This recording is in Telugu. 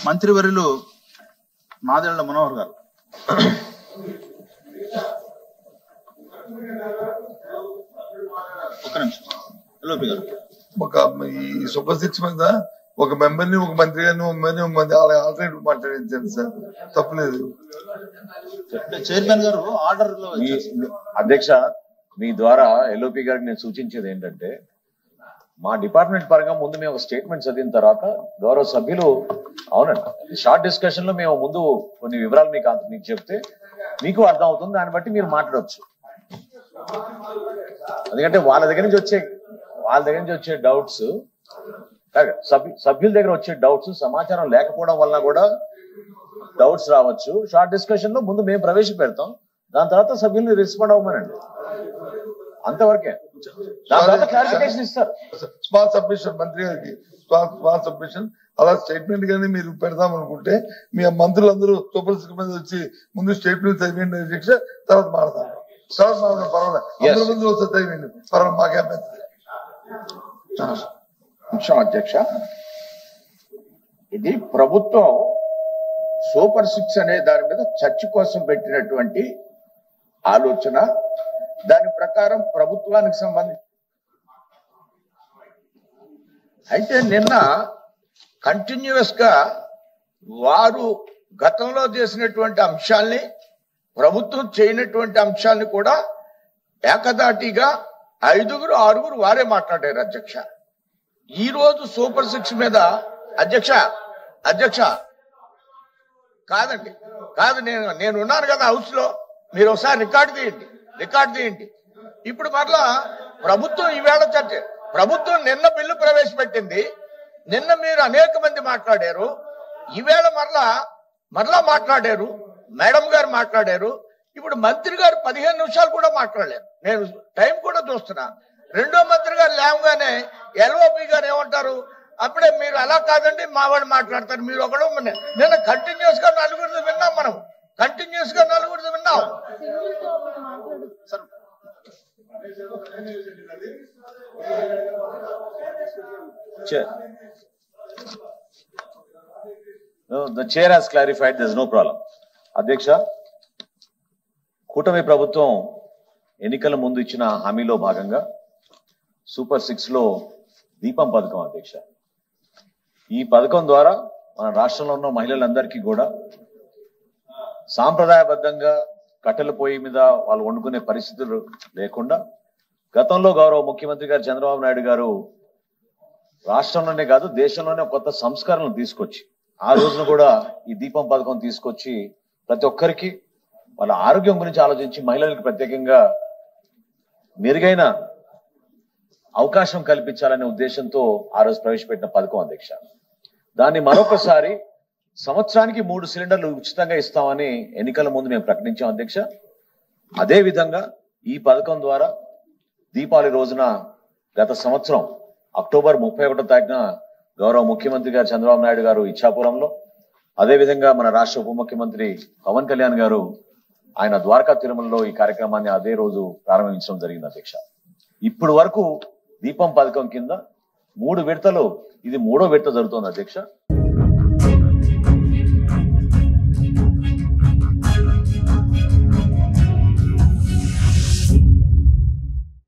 మంత్రివర్యులు నాదెళ్ల మనోహర్ గారు. ఒక్క నిమిషం. ఎల్ఓపి గారు, ఈ సూపర్ సిక్స్ మీద ఒక మెంబర్ని ఒక మంత్రి గారిని ఆల్టర్నేటివ్ మాట్లాడించాను సార్, తప్పలేదు. చైర్మన్ గారు ఆర్డర్ లో అధ్యక్ష, మీ ద్వారా ఎల్ఓపి గారికి నేను సూచించేది ఏంటంటే, మా డిపార్ట్మెంట్ పరంగా ముందు మేము ఒక స్టేట్మెంట్ చదివిన తర్వాత గౌరవ సభ్యులు అవునండి షార్ట్ డిస్కషన్ లో మేము ముందు కొన్ని వివరాలు మీకు చెప్తే మీకు అర్థం అవుతుంది, దాన్ని బట్టి మీరు మాట్లాడవచ్చు. ఎందుకంటే వాళ్ళ దగ్గర నుంచి వచ్చే డౌట్స్, సభ్యుల దగ్గర వచ్చే డౌట్స్ సమాచారం లేకపోవడం వల్ల కూడా డౌట్స్ రావచ్చు. షార్ట్ డిస్కషన్ లో ముందు మేము ప్రవేశపెడతాం, దాని తర్వాత సభ్యుల్ని రెస్పాండ్ అవ్వమనండి, అంతవరకే. దాని తర్వాత క్లారిఫికేషన్ ఇస్తారు. స్మాల్ సబ్మిషన్ మంత్రి గారికి, స్మాల్ సబ్మిషన్ అలా స్టేట్మెంట్ గానీ మీరు పెడదాం అనుకుంటే మీ మంత్రులందరూ సూపర్ సిక్స్ మీద వచ్చి ముందు స్టేట్మెంట్ చదివేయండి అధ్యక్ష, తర్వాత మాట్లాడతాం. పర్వాలేదు, అందరి ముందు వస్తే చదివేయండి, పర్వాలేదు, మాకే అధ్యక్ష, ఇది ప్రభుత్వం సూపర్ సిక్స్ అనే దాని మీద చర్చ కోసం పెట్టినటువంటి ఆలోచన. దాని ప్రకారం ప్రభుత్వానికి సంబంధించి అయితే నిన్న కంటిన్యూస్ గా వారు గతంలో చేసినటువంటి అంశాల్ని, ప్రభుత్వం చేయనటువంటి అంశాలని కూడా ఏకదాటిగా 5, 6 వారే మాట్లాడారు అధ్యక్ష. ఈ రోజు సూపర్ సిక్స్ మీద అధ్యక్ష కాదండి, కాదు, నేను ఉన్నాను కదా హౌస్ లో, మీరు ఒకసారి రికార్డు తీయండి. ఇప్పుడు మరలా ప్రభుత్వం ఈవేళ ప్రభుత్వం నిన్న బిల్లు ప్రవేశపెట్టింది, నిన్న మీరు అనేక మంది మాట్లాడారు, ఈవేళ మరలా మాట్లాడారు, మేడం గారు మాట్లాడారు, ఇప్పుడు మంత్రి గారు 15 నిమిషాలు కూడా మాట్లాడలేరు. నేను టైం కూడా చూస్తున్నా. రెండో మంత్రి గారు లేవగానే ఎల్ఓపి గారు ఏమంటారు, అప్పుడే మీరు అలా కాదండి మా వాడు మాట్లాడతారు, మీరు ఒకడు. నిన్న కంటిన్యూస్ గా 4 విన్నాం, మనం కంటిన్యూస్ గా 4 విన్నాం. The chair has clarified, there is no problem. అధ్యక్ష, కూటమి ప్రభుత్వం ఎన్నికల ముందు ఇచ్చిన హామీలో భాగంగా సూపర్ 6 లో దీపం పథకం అధ్యక్ష. ఈ పథకం ద్వారా మన రాష్ట్రంలో ఉన్న మహిళలందరికీ కూడా సాంప్రదాయబద్ధంగా కట్టెల పొయ్యి మీద వాళ్ళు వండుకునే పరిస్థితులు లేకుండా, గతంలో గౌరవ ముఖ్యమంత్రి గారు చంద్రబాబు నాయుడు గారు రాష్ట్రంలోనే కాదు దేశంలోనే కొత్త సంస్కరణలు తీసుకొచ్చి, ఆ రోజున కూడా ఈ దీపం పథకం తీసుకొచ్చి ప్రతి ఒక్కరికి వాళ్ళ ఆరోగ్యం గురించి ఆలోచించి మహిళలకు ప్రత్యేకంగా మెరుగైన అవకాశం కల్పించాలనే ఉద్దేశంతో ఆ రోజు ప్రవేశపెట్టిన పథకం అధ్యక్ష. దాన్ని మరొకసారి సంవత్సరానికి 3 సిలిండర్లు ఉచితంగా ఇస్తామని ఎన్నికల ముందు మేము ప్రకటించాం అధ్యక్ష. అదే విధంగా ఈ పథకం ద్వారా దీపావళి రోజున గత సంవత్సరం అక్టోబర్ 31వ తారీఖున గౌరవ ముఖ్యమంత్రి గారు చంద్రబాబు నాయుడు గారు ఇచ్చాపురంలో, అదేవిధంగా మన రాష్ట్ర ఉప ముఖ్యమంత్రి పవన్ కళ్యాణ్ గారు ఆయన ద్వారకా తిరుమలలో ఈ కార్యక్రమాన్ని అదే రోజు ప్రారంభించడం జరిగింది అధ్యక్ష. ఇప్పటి వరకు దీపం పథకం కింద 3 విడతలు, ఇది 3వ విడత జరుగుతోంది అధ్యక్ష.